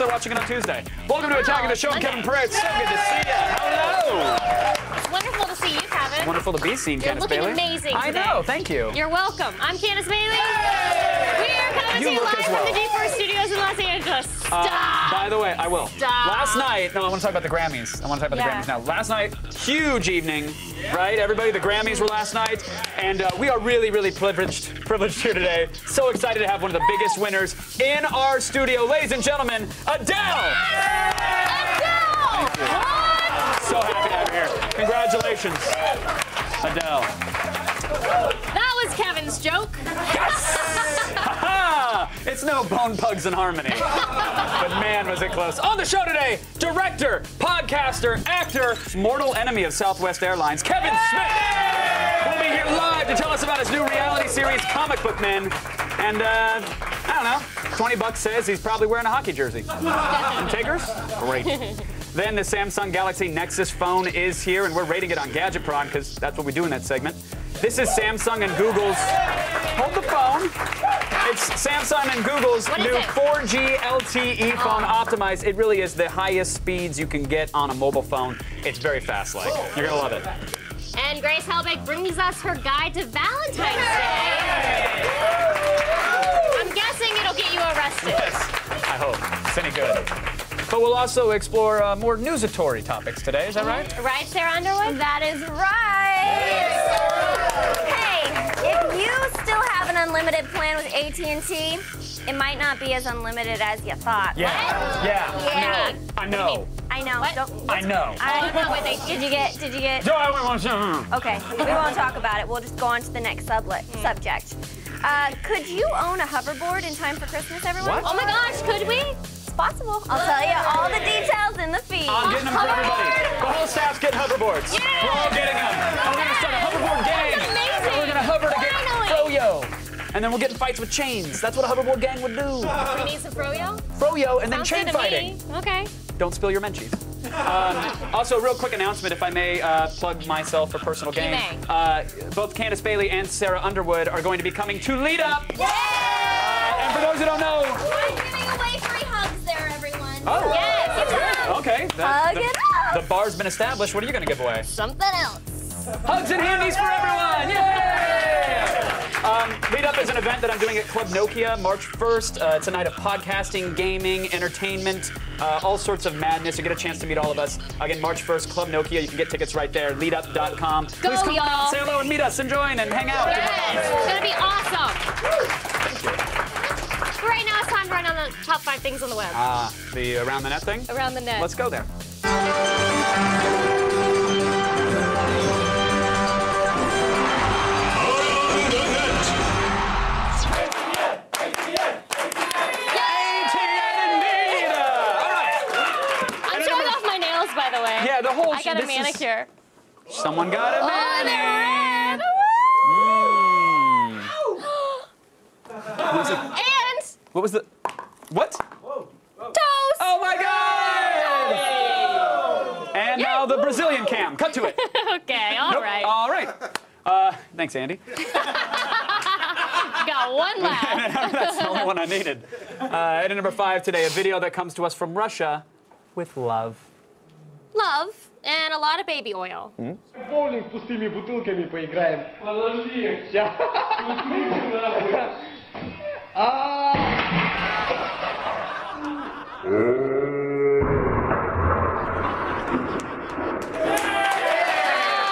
also watching it on Tuesday. Welcome to Attacking the Show. I'm Kevin Pritz. So good to see you. Hello. It's wonderful to see you, Kevin. It's wonderful to be seen, Candace Bailey. You're looking amazing I today. know. Thank you. You're welcome. I'm Candace Bailey. We are coming to you live from the G4 Studios in Los Angeles. Stop. By the way, I will. Stop. Last night, no, I want to talk about the Grammys. I want to talk about the Grammys now. Last night, huge evening, right? Everybody, the Grammys were last night, and we are really, really privileged here today. So excited to have one of the biggest winners in our studio, ladies and gentlemen, Adele. Adele. What? So happy to have her here. Congratulations, Adele. That was Kevin's joke. Yes! It's no Bone Pugs in Harmony. But man, was it close. On the show today, director, podcaster, actor, mortal enemy of Southwest Airlines, Kevin Smith. Will be here live to tell us about his new reality series, Comic Book Men. And, I don't know, 20 bucks says he's probably wearing a hockey jersey. Some takers? Great. Then the Samsung Galaxy Nexus phone is here, and we're rating it on Gadgetron, because that's what we do in that segment. This is Samsung and Google's, hold the phone. It's Samsung and Google's new 4G LTE phone optimized. It really is the highest speeds you can get on a mobile phone. It's very fast-like. You're gonna love it. And Grace Helbig brings us her guide to Valentine's Day. I'm guessing it'll get you arrested. Yes, I hope. It's any good. But we'll also explore more newsatory topics today. Is that right? Right, Sarah Underwood? That is right. Hey, if you still have an unlimited plan with AT&T, it might not be as unlimited as you thought. Yeah. What? Yeah. Yeah. I know. I know. What? I know. Did you get? No, I want to. Okay, we won't talk about it. We'll just go on to the next subject. Could you own a hoverboard in time for Christmas, everyone? What? Oh my gosh, could we? It's possible. I'll tell you all the details in the feed. I'm getting them for everybody. The whole staff's getting hoverboards. Yeah. We're all getting them. And we're going to start a hoverboard gang. That's amazing. And we're going to hover to get Finally. froyo. And then we'll get in fights with chains. That's what a hoverboard gang would do. We need some froyo? Froyo and then Sounds chain good to fighting. me. Okay. Don't spill your menchies. Also, a real quick announcement, if I may plug myself for personal gain. You Both Candace Bailey and Sarah Underwood are going to be coming to Lead Up. And for those who don't know... I'm giving away free hugs there, everyone. Oh, Yes. okay. Hug it up. The bar's been established. What are you going to give away? Something else. Hugs and handies for everyone! Yay! Lead Up is an event that I'm doing at Club Nokia March 1st. It's a night of podcasting, gaming, entertainment, all sorts of madness. You get a chance to meet all of us. Again, March 1st, Club Nokia. You can get tickets right there, leadup.com. Please come out, say hello, and meet us, and join, and hang out. Yes. It's going to be awesome. Thank you. But right now, it's time to run on the top 5 things on the web. The Around the Net thing? Around the net. Let's go there. By the way. Yeah, the whole... I got a manicure. Someone got a mani. What was it? And... What was the... What? Toast! Oh my God! And now the Brazilian cam. Cut to it. Okay, all right. All right. Thanks, Andy. Got one left. That's the only one I needed. At number 5 today, a video that comes to us from Russia with love. Love and a lot of baby oil. Боулинг с пустыми бутылками поиграем. Подожди. Сейчас.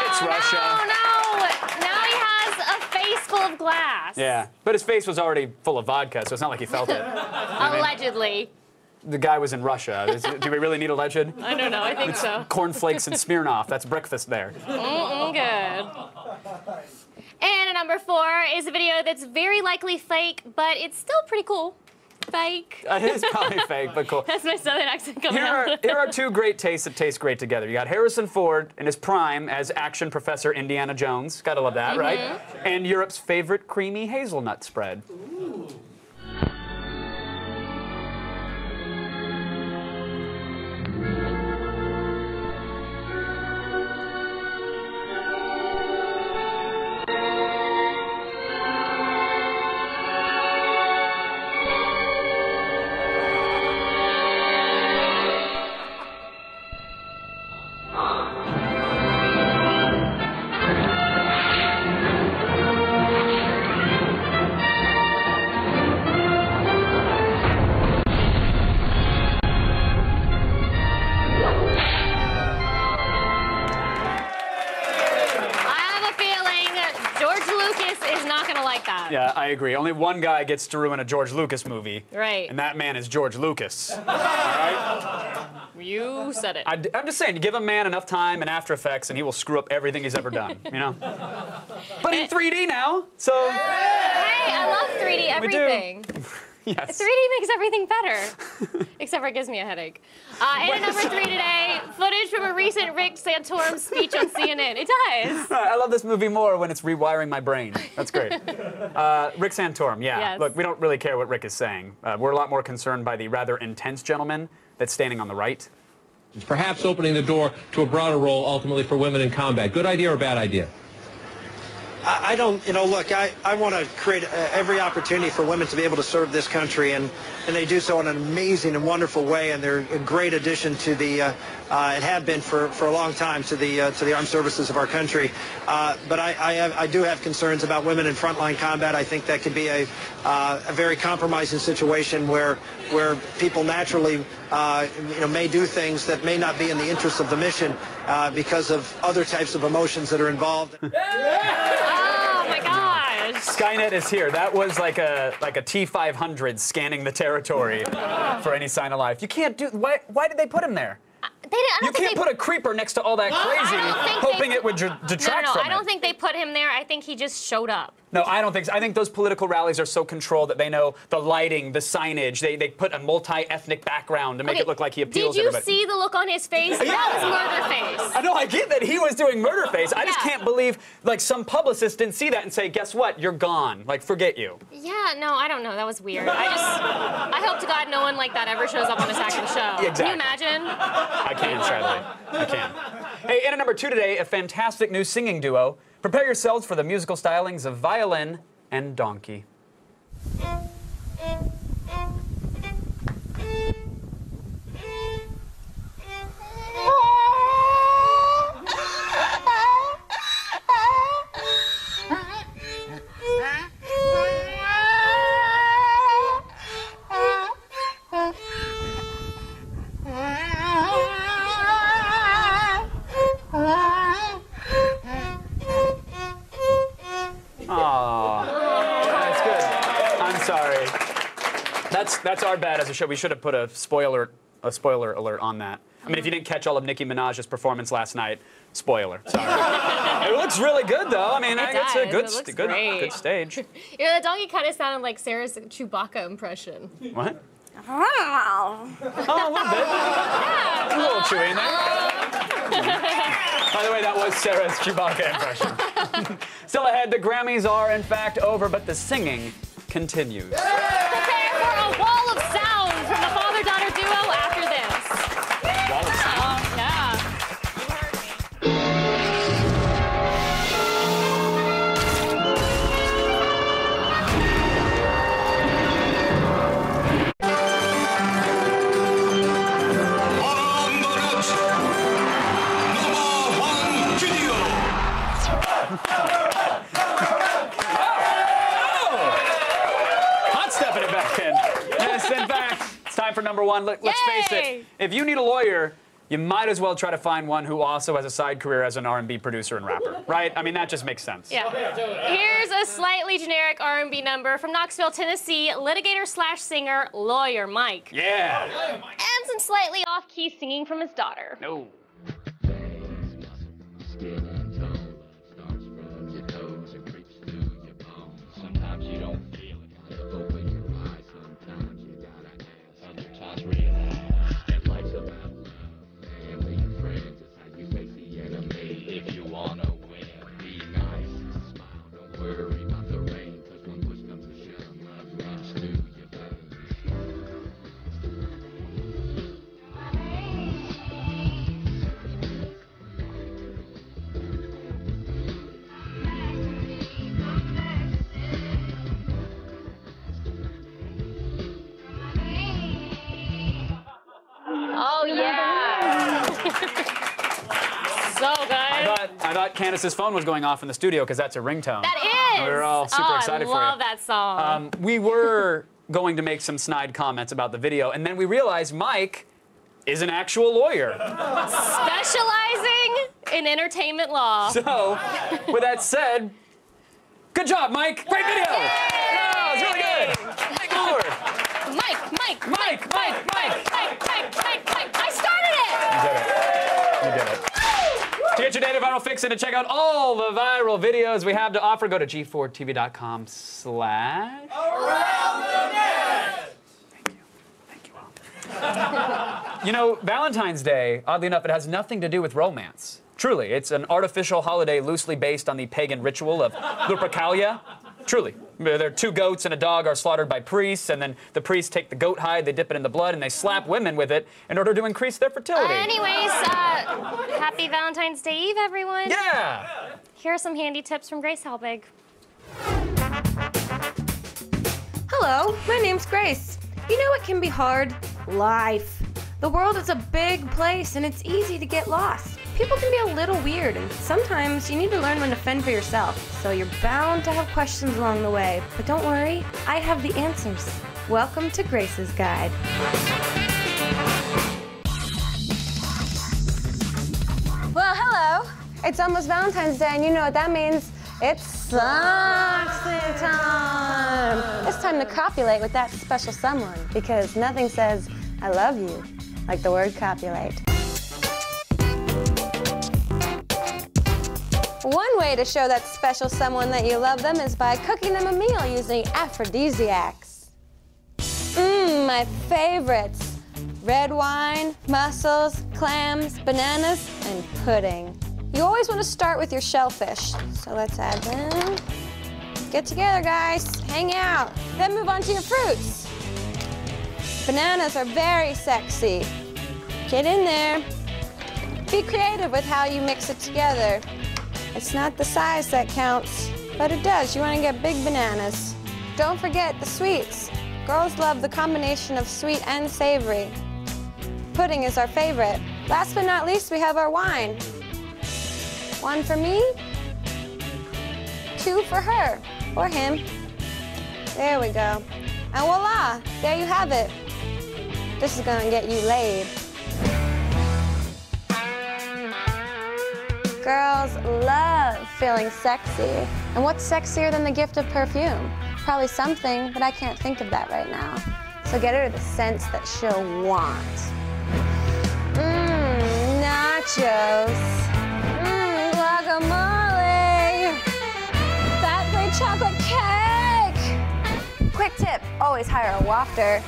It's Russia. Oh no! Now he has a face full of glass. Yeah, but his face was already full of vodka, so it's not like he felt it. Allegedly. The guy was in Russia. Do we really need a legend? I don't know. I think so. Cornflakes and Smirnoff. That's breakfast there. Good. And at number 4 is a video that's very likely fake, but it's still pretty cool. Fake. It is probably fake, but cool. That's my southern accent coming out. Here are 2 great tastes that taste great together. You got Harrison Ford in his prime as action professor Indiana Jones. Gotta love that, right? And Europe's favorite creamy hazelnut spread. Ooh. Yeah, I agree. Only one guy gets to ruin a George Lucas movie. Right. And that man is George Lucas. All right? You said it. I'm just saying, you give a man enough time and After Effects, and he will screw up everything he's ever done, you know? But in 3D now, so... Hey, I love 3D everything. Yes. 3D makes everything better, except for it gives me a headache. And at number 3 today, footage from a recent Rick Santorum speech on CNN. It does. I love this movie more when it's rewiring my brain. That's great. Rick Santorum, yeah. Yes. Look, we don't really care what Rick is saying. We're a lot more concerned by the rather intense gentleman that's standing on the right. Perhaps opening the door to a broader role ultimately for women in combat. Good idea or bad idea? I don't, look, I want to create every opportunity for women to be able to serve this country, and they do so in an amazing and wonderful way, and they're a great addition to the, and have been for a long time, to the armed services of our country. But I do have concerns about women in frontline combat. I think that could be a very compromising situation where people naturally, may do things that may not be in the interest of the mission because of other types of emotions that are involved. Oh my gosh. Skynet is here. That was like a T-500 scanning the territory for any sign of life. You can't do. Why did they put him there? You can't put a creeper next to all that crazy, hoping it would detract from it. I don't think they put him there. I think he just showed up. No, I don't think so. I think those political rallies are so controlled that they know the lighting, the signage. They put a multi-ethnic background to make it look like he appeals to everybody. Did you see the look on his face? That was murder face. I know, I get that he was doing murder face. I just can't believe, like, some publicist didn't see that and say, guess what? You're gone. Like, forget you. Yeah, no, I don't know. That was weird. I hope to God no one like that ever shows up on a second show. Exactly. Can you imagine? I can, sadly. I can. Hey, in at number 2 today, a fantastic new singing duo. Prepare yourselves for the musical stylings of violin and donkey. That's our bad as a show. We should have put a spoiler alert on that. I mean, if you didn't catch all of Nicki Minaj's performance last night, spoiler. Sorry. It looks really good, though. I mean, it's a good stage. You know, the donkey kind of sounded like Sarah's Chewbacca impression. What? Oh. Oh, a little bit. Yeah. A little chewy in there. By the way, that was Sarah's Chewbacca impression. Still ahead, the Grammys are, in fact, over, but the singing continues. Prepare for a wall of sound from the father-daughter duo after this. Wall of sound? Yeah. You heard me. In fact, it's time for number 1. Let's face it, if you need a lawyer, you might as well try to find one who also has a side career as an R&B producer and rapper, right? I mean, that just makes sense. Yeah. Here's a slightly generic R&B number from Knoxville, Tennessee, litigator/singer, lawyer Mike. Yeah. And some slightly off-key singing from his daughter. No. Sometimes you don't feel it. Open your eyes, sometimes you gotta ask. Other times realize that life's about love. Family and friends is how you face the enemy. If you wanna win, be nice. Smile, don't worry about the rain. Cause when push comes to shove, love runs through your veins. Oh, yeah. So good. I thought Candace's phone was going off in the studio because that's a ringtone. That is. We were all super excited for you. I love that song. We were going to make some snide comments about the video, and then we realized Mike is an actual lawyer. Specializing in entertainment law. So, with that said, Good job, Mike. Great video. Oh, it's really good. Mike Moore. Mike. I started it. You did it. To get your daily viral fix and to check out all the viral videos we have to offer, go to g4tv.com/. Thank you all. You know, Valentine's Day, oddly enough, it has nothing to do with romance. Truly, it's an artificial holiday loosely based on the pagan ritual of Lupercalia. Truly. There are 2 goats and a dog are slaughtered by priests, and then the priests take the goat hide, they dip it in the blood, and they slap women with it in order to increase their fertility. Anyways, happy Valentine's Day Eve, everyone. Yeah! Here are some handy tips from Grace Helbig. Hello, my name's Grace. You know what can be hard? Life. The world is a big place and it's easy to get lost. People can be a little weird and sometimes you need to learn when to fend for yourself. So you're bound to have questions along the way. But don't worry, I have the answers. Welcome to Grace's Guide. Well, hello. It's almost Valentine's Day and you know what that means. It's sexy time. It's time to copulate with that special someone because nothing says I love you like the word copulate. One way to show that special someone that you love them is by cooking them a meal using aphrodisiacs. My favorites. Red wine, mussels, clams, bananas, and pudding. You always want to start with your shellfish. So let's add them. Get together, guys. Hang out. Then move on to your fruits. Bananas are very sexy. Get in there. Be creative with how you mix it together. It's not the size that counts, but it does. You want to get big bananas. Don't forget the sweets. Girls love the combination of sweet and savory. Pudding is our favorite. Last but not least, we have our wine. 1 for me, 2 for her, or him. There we go. And voila, there you have it. This is gonna get you laid. Girls love feeling sexy. And what's sexier than the gift of perfume? Probably something, but I can't think of that right now. So get her the scents that she'll want. Nachos. Guacamole. Fat-free chocolate cake. Quick tip, always hire a wafter.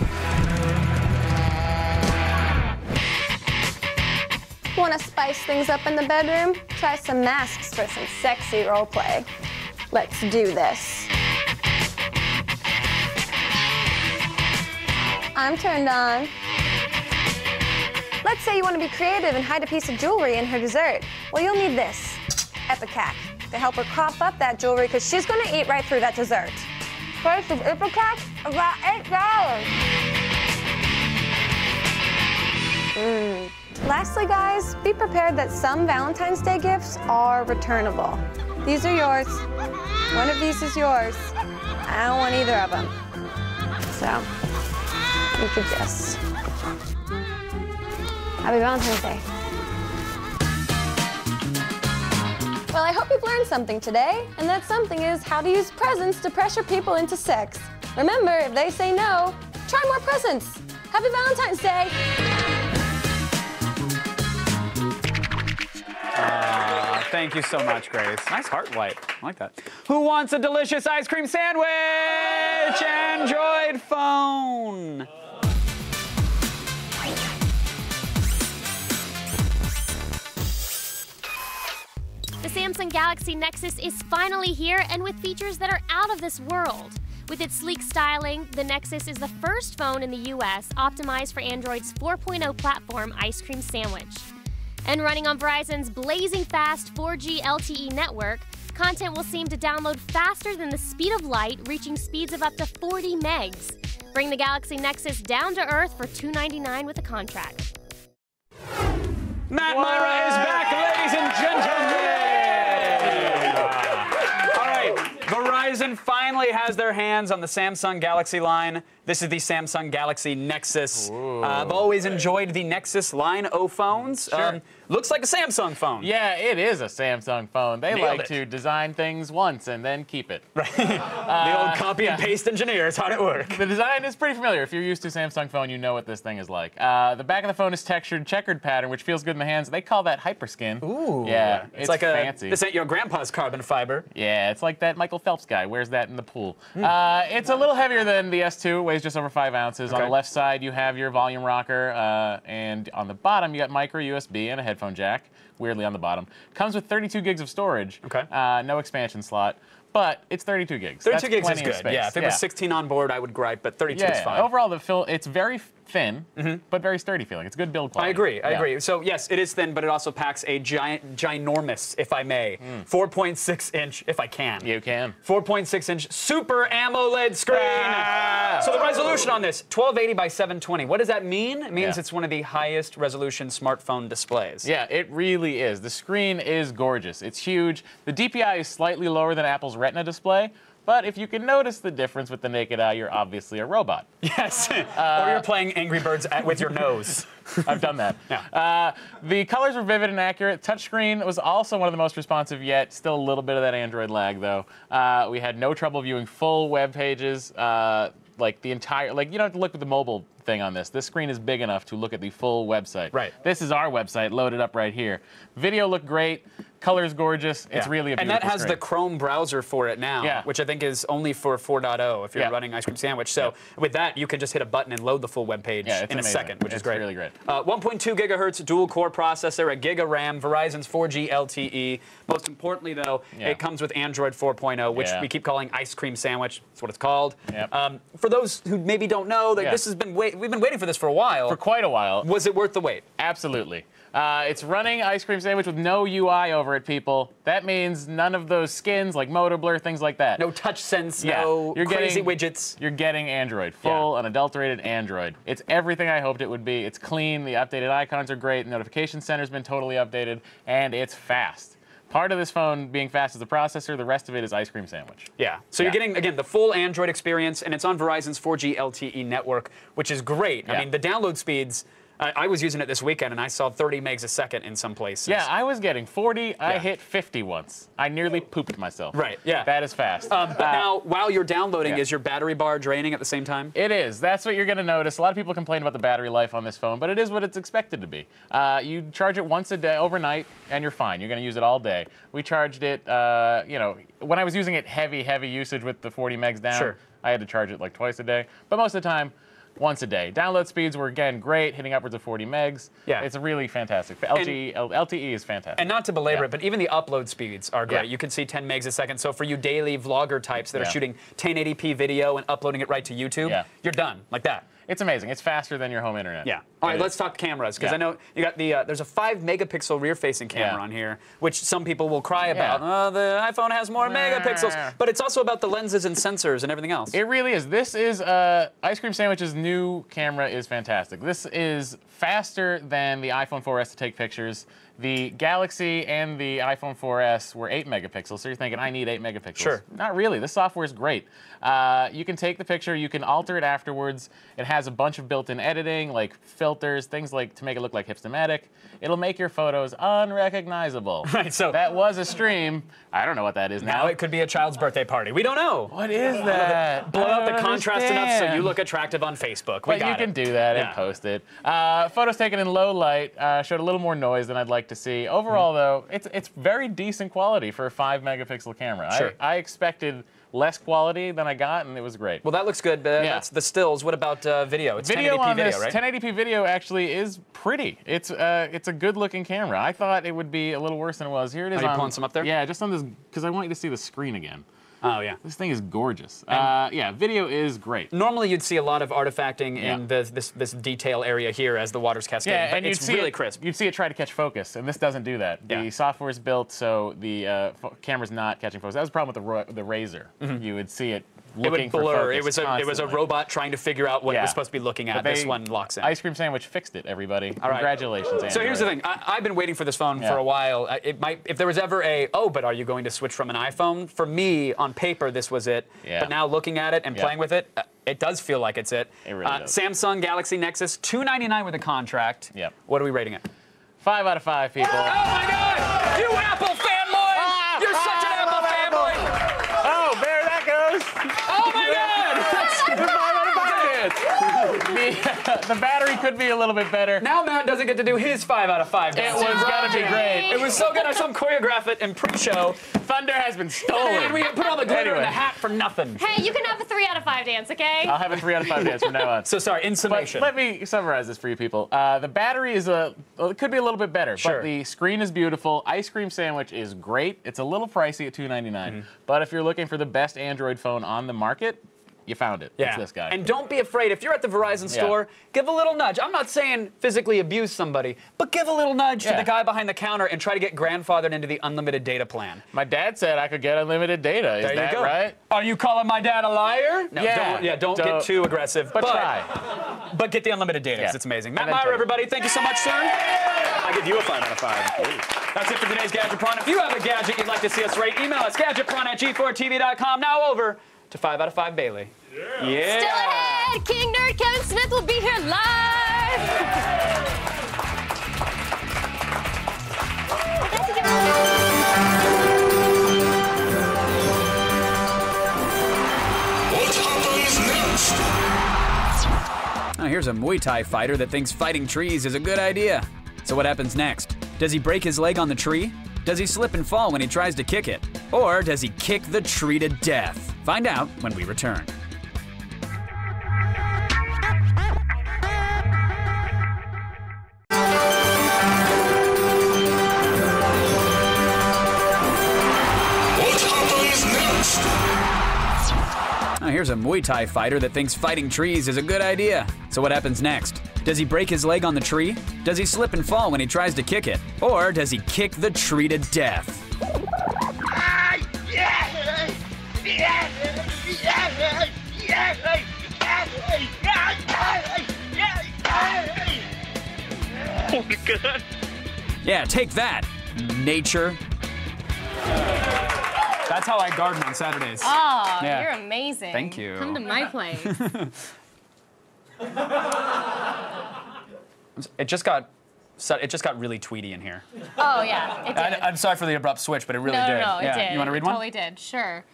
Want to spice things up in the bedroom? Try some masks for some sexy role play. Let's do this. I'm turned on. Let's say you want to be creative and hide a piece of jewelry in her dessert. Well, you'll need this, Ipecac, to help her crop up that jewelry because she's going to eat right through that dessert. Price of Ipecac, about $8. Lastly, guys, be prepared that some Valentine's Day gifts are returnable. These are yours. One of these is yours. I don't want either of them. So, you could just... Happy Valentine's Day. Well, I hope you've learned something today, and that something is how to use presents to pressure people into sex. Remember, if they say no, try more presents. Happy Valentine's Day. Thank you so much, Grace. Nice heart light. I like that. Who wants a delicious ice cream sandwich? Android phone. The Samsung Galaxy Nexus is finally here and with features that are out of this world. With its sleek styling, the Nexus is the first phone in the US optimized for Android's 4.0 platform Ice Cream Sandwich. And running on Verizon's blazing fast 4G LTE network, content will seem to download faster than the speed of light, reaching speeds of up to 40 megs. Bring the Galaxy Nexus down to earth for $299 with a contract. Matt Myra is back, ladies and gentlemen! All right, Verizon finally finally has their hands on the Samsung Galaxy line. This is the Samsung Galaxy Nexus. I've always enjoyed the Nexus line of phones. Sure. Looks like a Samsung phone. Yeah, it is a Samsung phone. They Nailed like it. to design things once and then keep it. Right. The old copy and paste engineers. How'd it work? The design is pretty familiar. If you're used to a Samsung phone, you know what this thing is like. The back of the phone is textured, checkered pattern, which feels good in the hands. They call that hyperskin. Ooh. Yeah, It's like fancy. This ain't your grandpa's carbon fiber. Yeah, it's like that Michael Phelps guy wears that in the pool. It's a little heavier than the S2. It weighs just over 5 ounces. On Okay. the left side, you have your volume rocker, and on the bottom, you got micro USB and a headphone jack. Weirdly on the bottom. Comes with 32 gigs of storage. Okay. No expansion slot, but it's 32 gigs. 32 That's gigs is plenty of good. space. Yeah, if it was 16 on board, I would gripe, but 32 is Yeah, fine. overall, it's very thin, but very sturdy feeling. It's good build quality. I agree. I Yeah. agree. So yes, it is thin, but it also packs a ginormous, if I may, 4.6-inch, if I can. You can. 4.6-inch Super AMOLED screen. So the resolution on this, 1280 by 720. What does that mean? It means Yeah. it's one of the highest resolution smartphone displays. Yeah, it really is. The screen is gorgeous. It's huge. The DPI is slightly lower than Apple's Retina display, but if you can notice the difference with the naked eye, you're obviously a robot. Yes. Or you're playing Angry Birds with your nose. I've done that. The colors were vivid and accurate. Touchscreen was also one of the most responsive yet. Still a little bit of that Android lag, though. We had no trouble viewing full web pages. Like the entire, like you don't have to look at the mobile thing on this. This screen is big enough to look at the full website. Right. This is our website loaded up right here. Video looked great. Color's gorgeous. It's really a beautiful And that has screen. the Chrome browser for it now, Yeah. which I think is only for 4.0 if you're Yeah. running Ice Cream Sandwich. So with that, you can just hit a button and load the full web page Yeah, it's in amazing. a second, which is It's great. really great. 1.2 gigahertz dual core processor, a gig of RAM, Verizon's 4G LTE. Most importantly, though, Yeah. it comes with Android 4.0, which Yeah. we keep calling Ice Cream Sandwich. That's what it's called. Yep. For those who maybe don't know, like, Yeah. this has been we've been waiting for this for a while. For quite a while. Was it worth the wait? Absolutely. It's running Ice Cream Sandwich with no UI over it, people. That means none of those skins like motor blur, things like that. No touch sense, Yeah. no You're crazy getting- widgets. You're getting Android, full, unadulterated Android. It's everything I hoped it would be. It's clean, the updated icons are great, the notification center's been totally updated, and it's fast. Part of this phone being fast is the processor, the rest of it is Ice Cream Sandwich. Yeah. So you're getting, again, the full Android experience, and it's on Verizon's 4G LTE network, which is great. I Yeah. mean, the download speeds, I was using it this weekend, and I saw 30 megs a second in some places. Yeah, I was getting 40. I Yeah. hit 50 once. I nearly pooped myself. Right, yeah. That is fast. But now, while you're downloading, yeah. is your battery bar draining at the same time? It is. That's what you're going to notice. A lot of people complain about the battery life on this phone, but it is what it's expected to be. You charge it once a day, overnight, and you're fine. You're going to use it all day. We charged it, when I was using it heavy usage with the 40 megs down, Sure. I had to charge it like twice a day. But most of the time, once a day. Download speeds were, again, great, hitting upwards of 40 megs. Yeah. It's really fantastic. LTE is fantastic. And not to belabor Yeah. it, but even the upload speeds are great. Yeah. You can see 10 megs a second. So for you daily vlogger types that are Yeah. shooting 1080p video and uploading it right to YouTube, Yeah. you're done, like that. It's amazing. It's faster than your home internet. Yeah. All right, It let's is. talk cameras, because Yeah. I know you got the, there's a 5 megapixel rear-facing camera Yeah. on here, which some people will cry Yeah. about. Oh, the iPhone has more megapixels. But it's also about the lenses and sensors and everything else. It really is. This is Ice Cream Sandwich's new camera is fantastic. This is faster than the iPhone 4S to take pictures. The Galaxy and the iPhone 4S were 8 megapixels, so you're thinking, I need 8 megapixels. Sure. Not really. This software is great. You can take the picture, you can alter it afterwards. It has a bunch of built-in editing, like filters, things like to make it look like hipstamatic. It'll make your photos unrecognizable. Right, so- that was a stream. I don't know what that is now. Now it could be a child's birthday party. We don't know. What is that? Blow I out the don't contrast enough so understand. you look attractive on Facebook. We But got you can it. do that and Yeah. post it. Photos taken in low light showed a little more noise than I'd like to see. Overall, though, it's very decent quality for a 5 megapixel camera. Sure. I expected less quality than I got, and it was great. Well, that looks good. But Yeah. That's the stills. What about video? It's Video 1080p on video, this right? 1080p video actually is pretty. It's a good-looking camera. I thought it would be a little worse than it was. Here it is. Are you on, pulling some up there? Yeah, just on this because I want you to see the screen again. Oh, yeah. This thing is gorgeous. Yeah, video is great. Normally, you'd see a lot of artifacting Yeah. in this detail area here as the water's cascading, Yeah, but and it's really it, crisp. You'd see it try to catch focus, and this doesn't do that. Yeah. The software is built so the camera's not catching focus. That was a problem with the Razor. Mm-hmm. You would see it looking it would blur. for focus It was a robot trying to figure out what it was supposed to be looking at. This one locks in. Ice Cream Sandwich fixed it, everybody. All right. Congratulations, Android. So here's the thing. I've been waiting for this phone for a while. If there was ever but are you going to switch from an iPhone? For me, on paper, this was it. Yeah. But now looking at it and playing with it, it does feel like it's it. It really does. Samsung Galaxy Nexus, $299 with a contract. Yep. What are we rating it? 5 out of 5, people. Oh my God! You Apple fanboy! You're such an Apple fanboy! Oh, there that goes. Oh my God! The battery could be a little bit better. Now Matt doesn't get to do his 5 out of 5 dance. It was gonna be great. It was so good. I saw him choreograph it in pre-show. Thunder has been stolen. And we put all the glitter in the hat for nothing. Hey, you can have a 3 out of 5 dance, okay? I'll have a 3 out of 5 dance from now on. So sorry, in summation. But let me summarize this for you people. The battery is it could be a little bit better, Sure. but the screen is beautiful. Ice Cream Sandwich is great. It's a little pricey at $299, but if you're looking for the best Android phone on the market, you found it. Yeah. It's this guy. And don't be afraid. If you're at the Verizon store, give a little nudge. I'm not saying physically abuse somebody, but give a little nudge to the guy behind the counter and try to get grandfathered into the unlimited data plan. My dad said I could get unlimited data. Is that right? Are you calling my dad a liar? No, don't get too aggressive. But try. But get the unlimited data, because it's amazing. Matt Meyer, everybody, thank you so much, sir. I give you a 5 out of 5. That's it for today's Gadget Prawn. If you have a gadget you'd like to see us rate, email us gadgetprawn@g4tv.com. Now over to 5 out of 5 Bailey. Yeah. Still ahead, King Nerd Kevin Smith will be here live. What happens next? Oh, here's a Muay Thai fighter that thinks fighting trees is a good idea. So what happens next? Does he break his leg on the tree? Does he slip and fall when he tries to kick it? Or does he kick the tree to death? Find out when we return. Oh, here's a Muay Thai fighter that thinks fighting trees is a good idea. So what happens next? Does he break his leg on the tree? Does he slip and fall when he tries to kick it? Or does he kick the tree to death? Oh my God. Yeah, take that, nature. That's how I garden on Saturdays. Oh, you're amazing. Thank you. Come to my place. It just got really tweety in here. Oh, yeah, it did. I'm sorry for the abrupt switch, but it really did. No, it did. You want to read it one? Totally did, sure.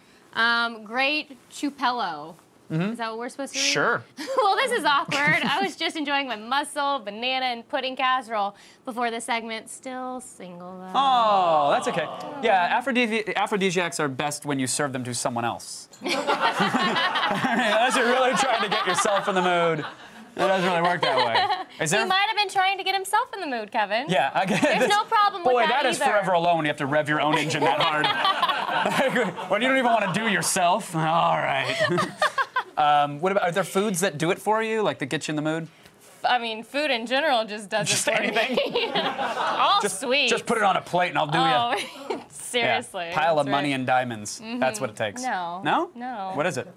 Great Chupello. Is that what we're supposed to read? Sure. Well, this is awkward. I was just enjoying my mussel, banana, and pudding casserole before the segment. Still single, though. Oh, that's okay. Yeah, aphrodisiacs are best when you serve them to someone else. Unless you're really trying to get yourself in the mood. It doesn't really work that way. He might have been trying to get himself in the mood, Kevin. Yeah, I get it. There's no problem with that Boy, that is either. forever alone when you have to rev your own engine that hard. When you don't even want to do yourself. All right. What about, are there foods that do it for you, like that get you in the mood? I mean, food in general just does Just it for anything? me. All sweet. Just put it on a plate and I'll do you. Seriously. Yeah. Pile of that's money right. and diamonds. That's what it takes. No. No? No. What is it?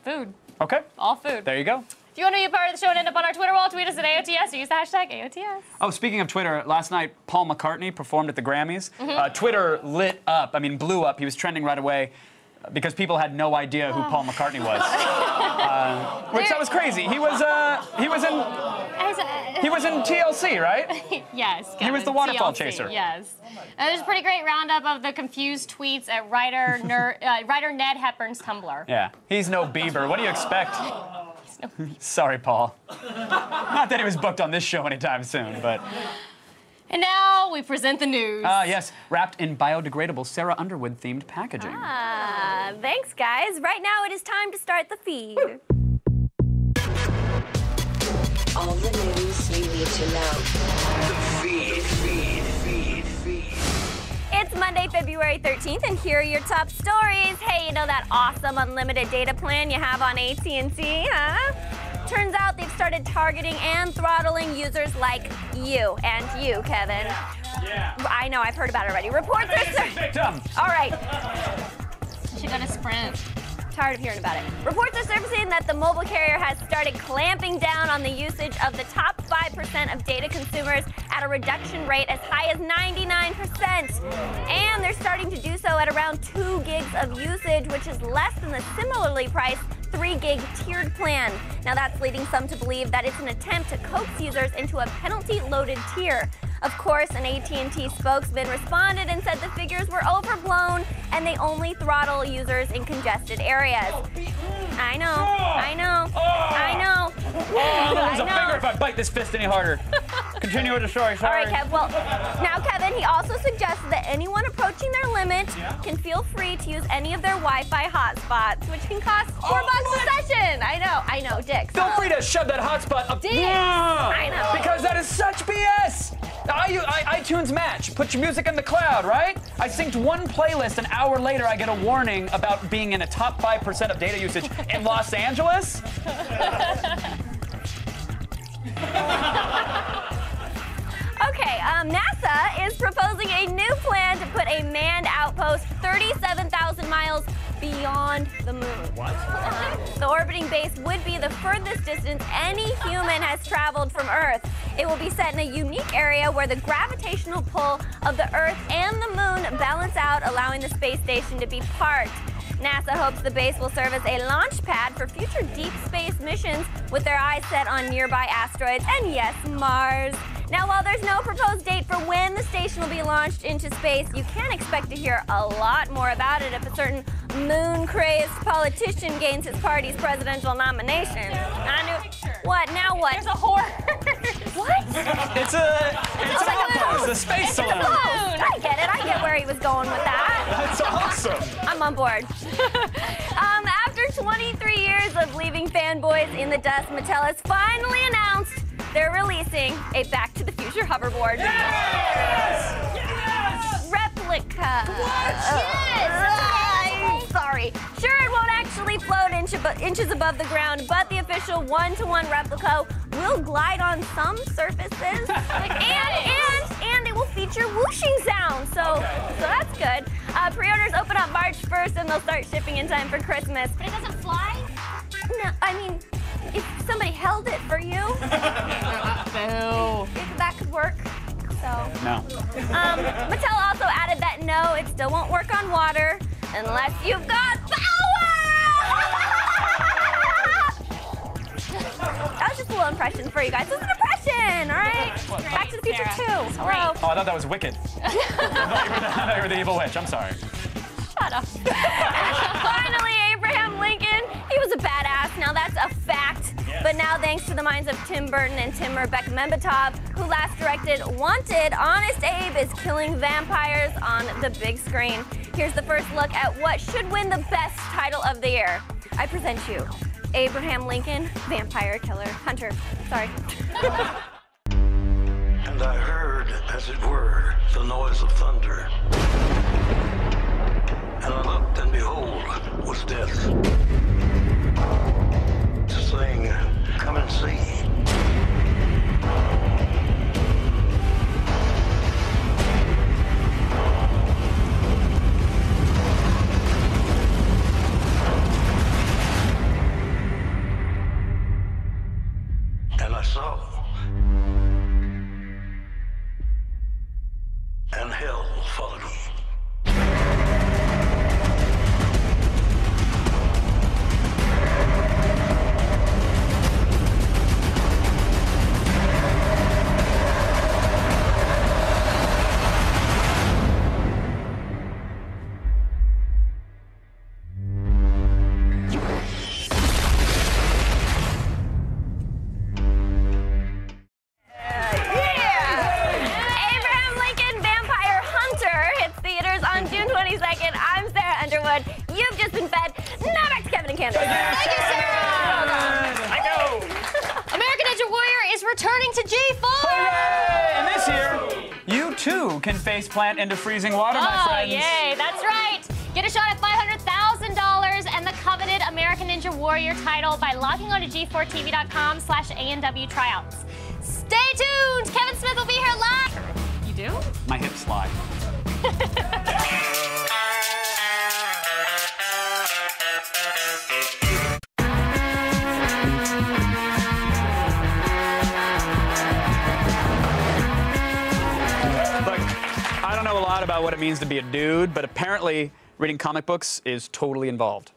Food. Okay. All food. There you go. If you want to be a part of the show and end up on our Twitter wall, tweet us at AOTS or use the hashtag AOTS. Oh, speaking of Twitter, last night Paul McCartney performed at the Grammys. Twitter lit up. I mean, blew up. He was trending right away because people had no idea who Paul McCartney was. Which that was crazy. He was in TLC, right? Yes, Kevin, He was the waterfall TLC, chaser. Yes. There's a pretty great roundup of the confused tweets at writer Ned Hepburn's Tumblr. Yeah. He's no Bieber. What do you expect? Sorry, Paul. Not that he was booked on this show anytime soon, but... And now we present the news. Yes, wrapped in biodegradable Sarah Underwood-themed packaging. Thanks, guys. Right now it is time to start the feed. All the news you need to know. The feed. It's Monday, February 13th, and here are your top stories. Hey, you know that awesome unlimited data plan you have on AT&T, huh? Turns out they've started targeting and throttling users like you and you, Kevin. Yeah. I know, I've heard about it already. Reports are... Victim. All right. She got a Sprint. Tired of hearing about it. Reports are surfacing that the mobile carrier has started clamping down on the usage of the top 5% of data consumers at a reduction rate as high as 99%. And they're starting to do so at around 2 gigs of usage, which is less than the similarly priced 3 gig tiered plan. Now that's leading some to believe that it's an attempt to coax users into a penalty-loaded tier. Of course, an AT&T spokesman responded and said the figures were overblown and they only throttle users in congested areas. I know, I know, I know. I'll lose a finger if I bite this fist any harder. Continue with the story, sorry. All right, Kev. Well, now, Kevin, he also suggested that anyone approaching their limit can feel free to use any of their Wi-Fi hotspots, which can cost $4 a session. I know, Dick. Feel free to shove that hotspot up. Dick. I know. Because that is such BS. iTunes Match. Put your music in the cloud, right? I synced one playlist. An hour later, I get a warning about being in a top 5% of data usage in Los Angeles. Okay, NASA is proposing a new plan to put a manned outpost 37,000 miles beyond the moon. What? The orbiting base would be the furthest distance any human has traveled from Earth. It will be set in a unique area where the gravitational pull of the Earth and the moon balance out, allowing the space station to be parked. NASA hopes the base will serve as a launch pad for future deep space missions with their eyes set on nearby asteroids and, yes, Mars. Now, while there's no proposed date for when the station will be launched into space, you can expect to hear a lot more about it if a certain moon-crazed politician gains his party's presidential nomination. I knew. What? Now what? There's a horse. What? It's a space saloon. I get it. I get where he was going with that. That's awesome. I'm on board. After 23 years of leaving fanboys in the dust, Mattel has finally announced they're releasing a Back to the Future hoverboard. Yes! Yes! Replica. What? Yes! Sorry. Sure, it won't actually float inches above the ground, but the official one-to-one replica will glide on some surfaces, and it will feature whooshing sound. So that's good. Pre-orders open up March 1st, and they'll start shipping in time for Christmas. But it doesn't fly? No, I mean, if somebody held it for you, if that could work. So. No. Mattel also added that no, it still won't work on water unless you've got power! That was just a little impression for you guys. This is an impression, all right? Back to the Future 2. Hello. Oh, I thought that was Wicked. I thought you were the evil witch. I'm sorry. Shut up. Finally, Abraham Lincoln. He was a badass. Now that's a fact. Yes. But now, thanks to the minds of Tim Burton and Timur Bekmambetov, who last directed Wanted, Honest Abe is killing vampires on the big screen. Here's the first look at what should win the best title of the year. I present you Abraham Lincoln, Vampire Killer Hunter. Sorry. And I heard, as it were, the noise of thunder. And I looked, and behold, was death. Saying, come and see. And I saw. And hell followed me. You've just been fed. Now back to Kevin and Candace. Thank you, Sarah. I know. American Ninja Warrior is returning to G4. Hooray! And this year, you too can face plant into freezing water, my friends. Oh, yay, that's right. Get a shot at $500,000 and the coveted American Ninja Warrior title by logging on to g4tv.com/ANW tryouts. Stay tuned. Kevin Smith will be here live. You do? My hips slide. what it means to be a dude, but apparently reading comic books is totally involved.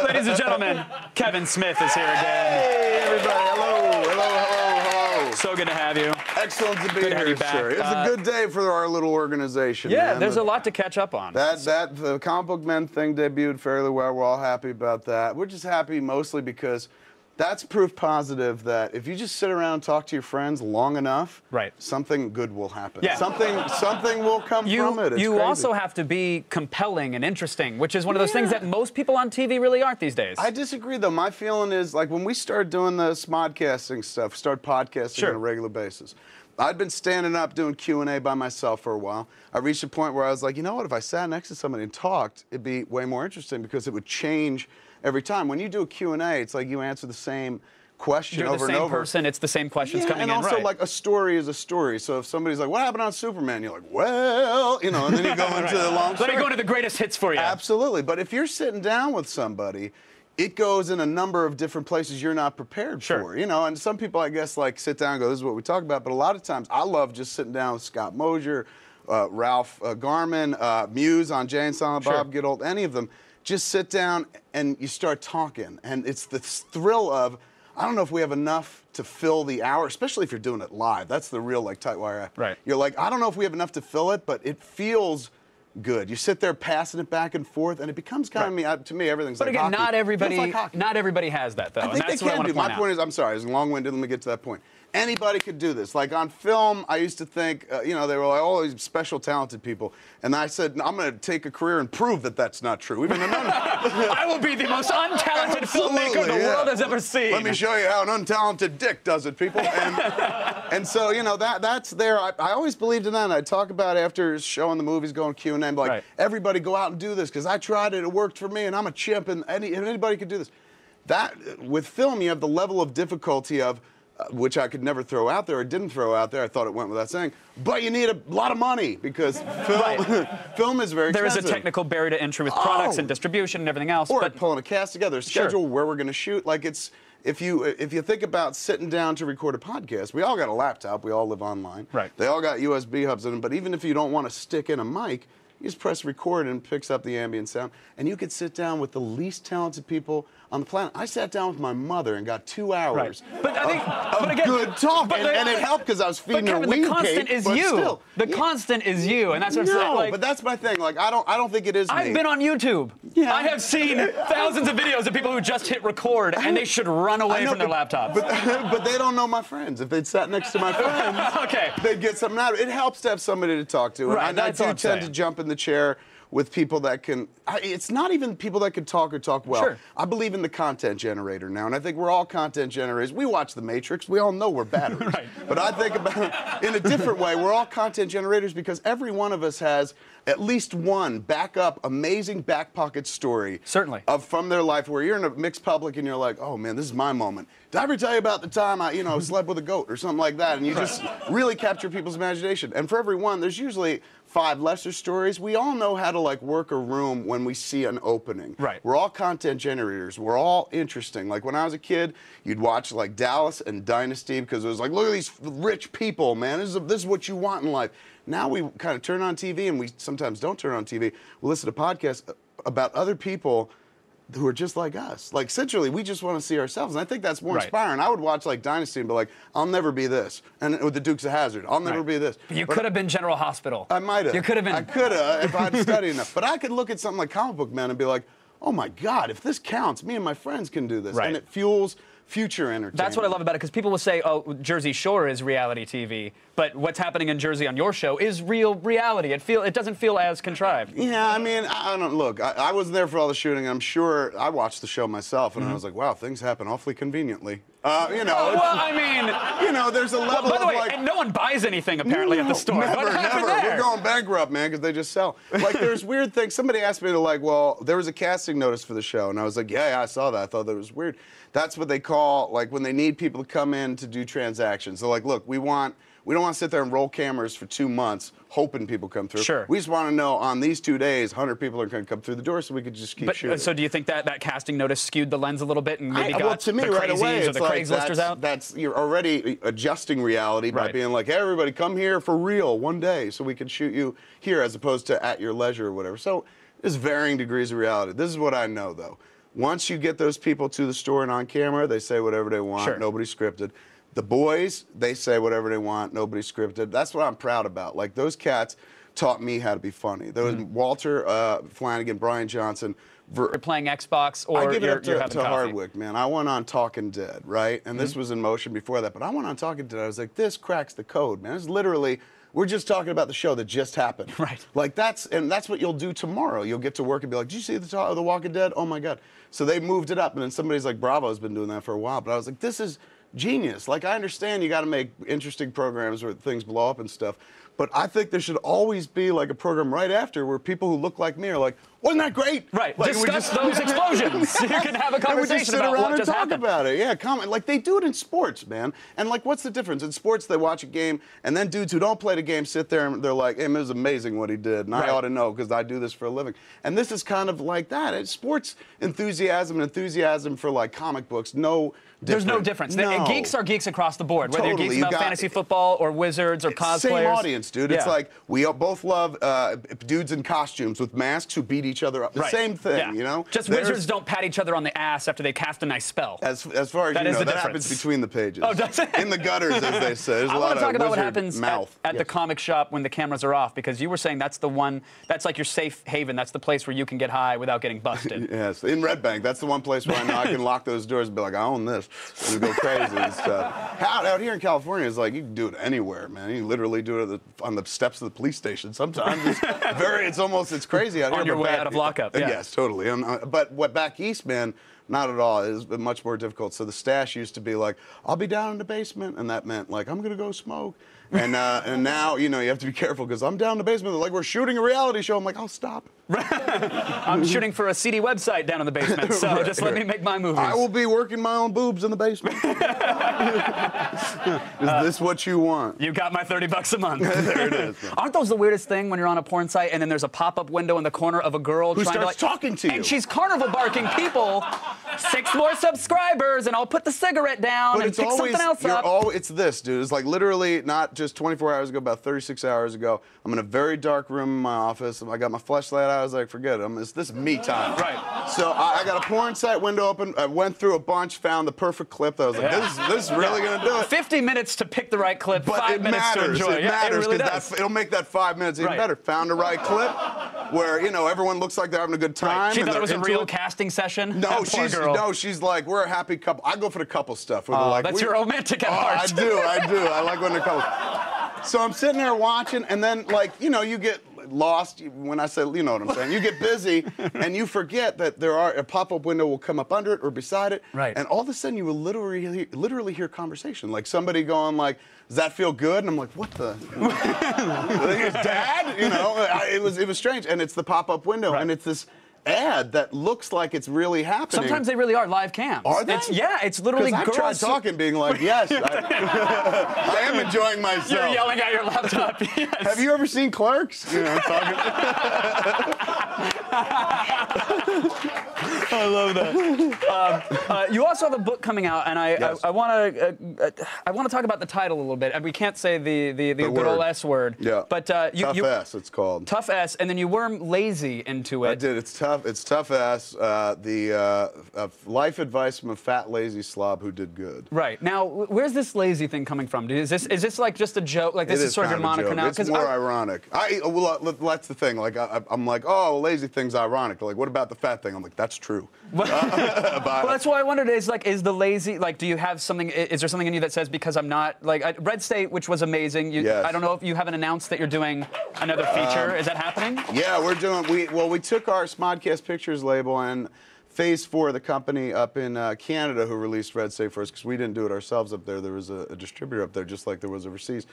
Ladies and gentlemen, Kevin Smith is here again. Hey, everybody. Hello, hello, hello, hello. So good to have you. Excellent to be Good to have here, you back. sir. It's a good day for our little organization. Yeah, man. there's a lot to catch up on. The Comic Book Men thing debuted fairly well. We're all happy about that. We're just happy mostly because that's proof positive that if you just sit around and talk to your friends long enough, right, something good will happen. Yeah. Something will come from it. It's you crazy. also have to be compelling and interesting, which is one of those things that most people on TV really aren't these days. I disagree, though. My feeling is, like, when we started doing the smodcasting stuff, start podcasting on a regular basis, I'd been standing up doing Q&A by myself for a while. I reached a point where I was like, you know what, if I sat next to somebody and talked, it'd be way more interesting because it would change every time. When you do a Q&A, it's like you answer the same question You're over and over. the same person, it's the same questions coming and in, also, right. like, a story is a story. So if somebody's like, what happened on Superman? You're like, well, you know, and then you go into the long story. Let me go into the greatest hits for you. Absolutely. But if you're sitting down with somebody, it goes in a number of different places you're not prepared for, you know, and some people, I guess, like, sit down and go, this is what we talk about, but a lot of times I love just sitting down with Scott Mosier, Ralph Garman, Muse on Jay and Silent Bob, Get Old, any of them. Just sit down and you start talking, and it's the thrill of, I don't know if we have enough to fill the hour, especially if you're doing it live. That's the real, like, tight wire act. Right. You're like, I don't know if we have enough to fill it, but it feels good. You sit there passing it back and forth, and it becomes kind of, to me, everything's But like again, hockey. not everybody, Feels like hockey. not everybody has that, though. I think and that's they what I can want do. to point My out. point is, I'm sorry, it's long-winded. Let me get to that point. Anybody could do this. Like on film, I used to think, you know, they were like all these special talented people, and I said, I'm going to take a career and prove that that's not true. Even I will be the most untalented filmmaker the world has ever seen. Let me show you how an untalented dick does it, people. And so, you know, that's there. I always believed in that. And I talk about after showing the movies, going Q&A, and like, everybody go out and do this because I tried it, it worked for me, and I'm a chimp, and anybody could do this. That with film, you have the level of difficulty of which I could never throw out there or didn't throw out there. I thought it went without saying. But you need a lot of money because film is very expensive. There is a technical barrier to entry with products and distribution and everything else. Or pulling a cast together, a schedule where we're going to shoot. Like it's, if you think about sitting down to record a podcast, we all got a laptop. We all live online. Right. They all got USB hubs in them. But even if you don't want to stick in a mic, you just press record and it picks up the ambient sound. And you could sit down with the least talented people on the planet. I sat down with my mother and got 2 hours of good talk. And it helped because I was feeding her weed the constant cake, is but you. still. The constant is you. And that's what I'm saying. Like, but that's my thing. Like, I don't think it is me. I've been on YouTube. Yeah. I have seen thousands of videos of people who just hit record and they should run away from their laptops. But they don't know my friends. If they'd sat next to my friends, they'd get something out of it. It helps to have somebody to talk to. And I do tend to jump in the chair with people that can, it's not even people that can talk or talk well. Sure. I believe in the content generator now, and I think we're all content generators. We watch The Matrix. We all know we're batteries. But I think about it in a different way. We're all content generators because every one of us has at least one backup, amazing back pocket story. Certainly. From their life where you're in a mixed public and you're like, oh man, this is my moment. Did I ever tell you about the time I, slept with a goat or something like that? And you just really capture people's imagination. And for every one, there's usually 5 lesser stories. We all know how to like work a room when we see an opening. Right. We're all content generators. We're all interesting. Like when I was a kid, you'd watch like Dallas and Dynasty because it was like, look at these rich people, man. This is what you want in life. Now we kind of turn on TV, and we sometimes don't turn on TV. We listen to podcasts about other people who are just like us. Like, essentially, we just want to see ourselves, and I think that's more inspiring. I would watch, like, Dynasty and be like, I'll never be this. And with the Dukes of Hazzard, I'll never be this. You could have been General Hospital. I might have. You could have been. I could have if I'd studied enough. But I could look at something like Comic Book Men and be like, oh, my God, if this counts, me and my friends can do this. Right. And it fuels future entertainment. That's what I love about it, because people will say, oh, Jersey Shore is reality TV, but what's happening in Jersey on your show is real reality. It doesn't feel as contrived. Yeah, I mean, I don't look. I wasn't there for all the shooting. I'm sure I watched the show myself, and I was like, wow, things happen awfully conveniently. Well, I mean, there's a level by the way, of like, and no one buys anything apparently at the store. Never. We're going bankrupt, man, because they just sell. Like, there's weird things. Somebody asked me to like, well, there was a casting notice for the show, and I was like, yeah, I saw that. I thought that was weird. That's what they call like when they need people to come in to do transactions. They're like, look, we want we don't want to sit there and roll cameras for 2 months hoping people come through. Sure. We just want to know on these 2 days, 100 people are going to come through the door, so we could just keep shooting. So do you think that casting notice skewed the lens a little bit and maybe got well, to me, the right crazies away, or it's the like Craigslisters out? you're already adjusting reality by being like, hey, everybody, come here for real one day, so we can shoot you here, as opposed to at your leisure or whatever. So there's varying degrees of reality. This is what I know, though. Once you get those people to the store and on camera, they say whatever they want. Sure. Nobody's scripted. The boys, they say whatever they want. Nobody's scripted. That's what I'm proud about. Like, those cats taught me how to be funny. There was Walter Flanagan, Brian Johnson. You're playing Xbox, or I give it up you're to having coffee. Hardwick, man. I went on Talking Dead, right? And this was in motion before that, but I went on Talking Dead. I was like, this cracks the code, man. It's literally, we're just talking about the show that just happened. Right. Like, that's what you'll do tomorrow. You'll get to work and be like, did you see the Walking Dead? Oh my God. So they moved it up, and then somebody's like, Bravo's been doing that for a while. But I was like, this is genius. Like, I understand you got to make interesting programs where things blow up and stuff, but I think there should always be like a program right after where people who look like me are like, wasn't that great? Right. Like, Discuss those explosions. You can have a conversation about what just happened. About it. Yeah, comment. Like, they do it in sports, man. And like, what's the difference? In sports, they watch a game, and then dudes who don't play the game sit there and they're like, hey, it was amazing what he did, and I ought to know because I do this for a living. And this is kind of like that. It's sports enthusiasm for like comic books. There's no difference. No. Geeks are geeks across the board, whether Totally. you're geeks about fantasy football or wizards or cosplayers. Same audience, dude. Yeah. It's like we both love dudes in costumes with masks who beat each other up. The same thing, you know? Just wizards don't pat each other on the ass after they cast a nice spell. As far as you know, that happens between the pages. Oh, does it? In the gutters, as they say. There's a I lot want to talk of about what wizard happens mouth. at the comic shop when the cameras are off, because you were saying that's like your safe haven. That's the place where you can get high without getting busted. Yes, in Red Bank, that's the one place where I know I can lock those doors and be like, I own this, and go crazy and stuff. Out here in California, it's like you can do it anywhere, man. You can literally do it on the steps of the police station. Sometimes it's crazy out here. On your way out of lockup. Yeah. Yes, totally. But what back east, man, not at all. It is much more difficult. So the stash used to be like, I'll be down in the basement, and that meant like I'm gonna go smoke. And now, you have to be careful because I'm down in the basement. They're like, we're shooting a reality show. I'm like, I'll stop. I'm shooting for a seedy website down in the basement, so just let me make my movies. I will be working my own boobs in the basement. Is this what you want? You got my $30 a month. There it is. Aren't those the weirdest thing when you're on a porn site and then there's a pop-up window in the corner of a girl who trying starts talking to you, and she's carnival barking people, 6 more subscribers, and I'll put the cigarette down and pick something else up. It's this, dude. It's like literally not just 24 hours ago, about 36 hours ago. I'm in a very dark room in my office. I got my flashlight out. I was like, forget it. This is me time. Right. So I got a porn site window open. I went through a bunch, found the perfect clip. I was like, this is really going to do it. 50 minutes to pick the right clip, but 5 minutes to enjoy. It matters really because it'll make that 5 minutes even better. Found the right clip where, everyone looks like they're having a good time. Right. She thought it was a real casting session? No, she's like, we're a happy couple. I go for the couple stuff. Where they're like, that's your romantic at heart. I do. I like when they're couples. So I'm sitting there watching, and then, you get lost when I say, you know what I'm saying. You get busy, and you forget that a pop-up window will come up under it or beside it. Right. And all of a sudden, you will literally hear conversation. Like somebody going like, does that feel good? And I'm like, what the? Dad? It was strange. And it's the pop-up window, and it's this ad that looks like it's really happening. Sometimes they really are live cams. Are they? It's literally girls. I've tried talking, being like, yes, I am enjoying myself. You're yelling at your laptop. Yes. Have you ever seen Clerks? I love that. You also have a book coming out, and I want to talk about the title a little bit. And we can't say the good old S word. Yeah. But Tough S, it's called. Tough S, and then you worm lazy into it. I did. It's tough. It's Tough S. The life advice from a fat lazy slob who did good. Right. Now, where's this lazy thing coming from? Is this like just a joke? Like this is sort of your moniker now? It's more ironic. That's the thing. Like I'm like, oh, lazy thing's ironic. Like, what about the fat thing? I'm like, that's true. Well, that's why I wondered. Is the lazy, like, do you have something? Is there something in you that says because I'm not like Red State, which was amazing? Yes. I don't know if you haven't announced that you're doing another feature. Is that happening? Yeah, we're doing. We took our Smodcast Pictures label and Phase 4, the company up in Canada who released Red State for us, because we didn't do it ourselves up there. There was a distributor up there, just like there was overseas.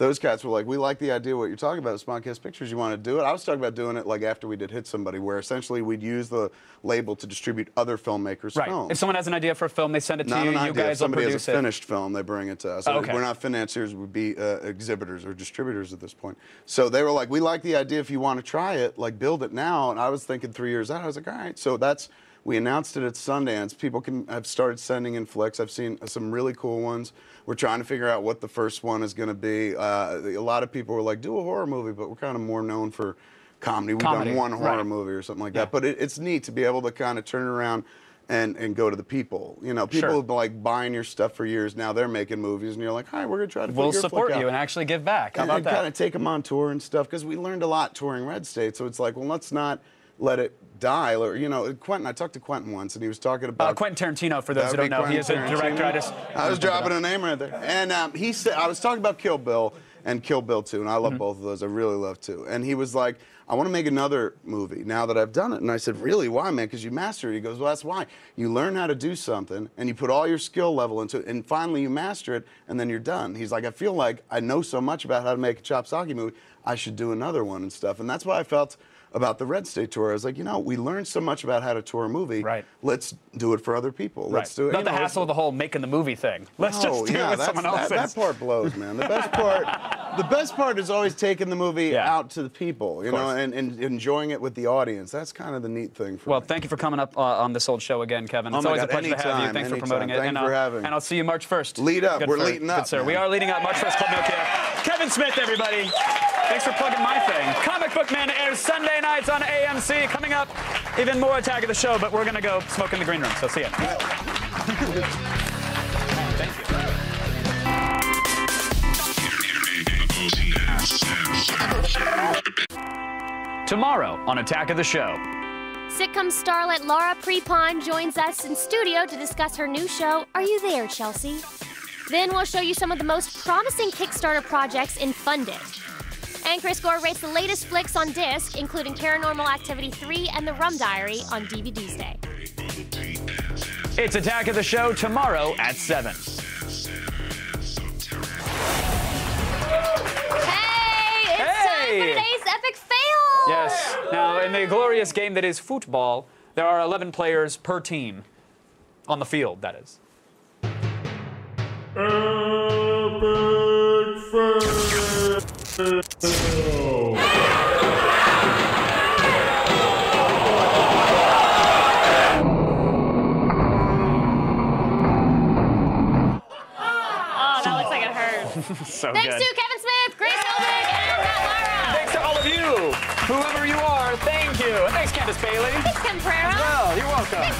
those cats were like, we like the idea of what you're talking about, Smodcast Pictures, you want to do it? I was talking about doing it like after we did Hit Somebody, where essentially we'd use the label to distribute other filmmakers' films. If someone has an idea for a film, they send it to Not you, an you idea. guys If somebody will has produce a it. finished film, they bring it to us. Okay. We're not financiers, we'd be exhibitors or distributors at this point. So they were like, we like the idea, if you want to try it, like build it now. And I was thinking 3 years out, I was like, all right. So we announced it at Sundance. People have started sending in flicks. I've seen some really cool ones. We're trying to figure out what the first one is going to be. A lot of people were like, do a horror movie, but we're kind of more known for comedy. We've done one horror movie or something like that. But it's neat to be able to kind of turn around and go to the people. You know, people have been like buying your stuff for years. Now they're making movies, and you're like, hi, we're going to try to We'll support you and actually give back. How about that? Kind of take them on tour and stuff, because we learned a lot touring Red State. So it's like, well, let's not let it die. Or, you know, Quentin, I talked to Quentin once, and he was talking about... Quentin Tarantino, for those who don't know. He is a director. I was dropping a name right there. And he said, I was talking about Kill Bill and Kill Bill 2, and I love both of those. I really love 2. And he was like, I want to make another movie now that I've done it. And I said, really? Why, man? Because you master it. He goes, well, that's why. You learn how to do something, and you put all your skill level into it, and finally you master it, and then you're done. He's like, I feel like I know so much about how to make a Chopsaki movie, I should do another one and stuff. And that's why I felt about the Red State tour. I was like, you know, we learned so much about how to tour a movie. Right. Let's do it for other people. Let's do it. Not the hassle of the whole making the movie thing. Let's just do it with someone else's. That part blows, man. The best part is always taking the movie out to the people, you know, and enjoying it with the audience. That's kind of the neat thing for me. Thank you for coming up on this old show again, Kevin. It's always a pleasure to have you. Thanks for promoting it. Thank you for having me. And I'll see you March 1st. Lead up. We're leading up. Good, sir. We are leading up. March 1st, Club Nokia. Kevin Smith, everybody. Thanks for plugging my thing. Comic Book Man airs Sunday nights on AMC. Coming up, even more Attack of the Show, but we're going to go smoke in the green room, so see ya. Thank you. Tomorrow on Attack of the Show. Sitcom starlet Laura Prepon joins us in studio to discuss her new show, Are You There, Chelsea? Then we'll show you some of the most promising Kickstarter projects in Funded. And Chris Gore rates the latest flicks on disc, including Paranormal Activity 3 and The Rum Diary on DVD's Day. It's Attack of the Show tomorrow at 7. Hey, it's time for today's epic fail! Yes. Now, in the glorious game that is football, there are 11 players per team. On the field, that is. Epic fail! So Thanks good. to Kevin Smith, Grace Helbig, and Matt Lara. Thanks to all of you, whoever you are, thank you. And thanks, Candace Bailey. Thanks, Kim Pereira. Well, you're welcome.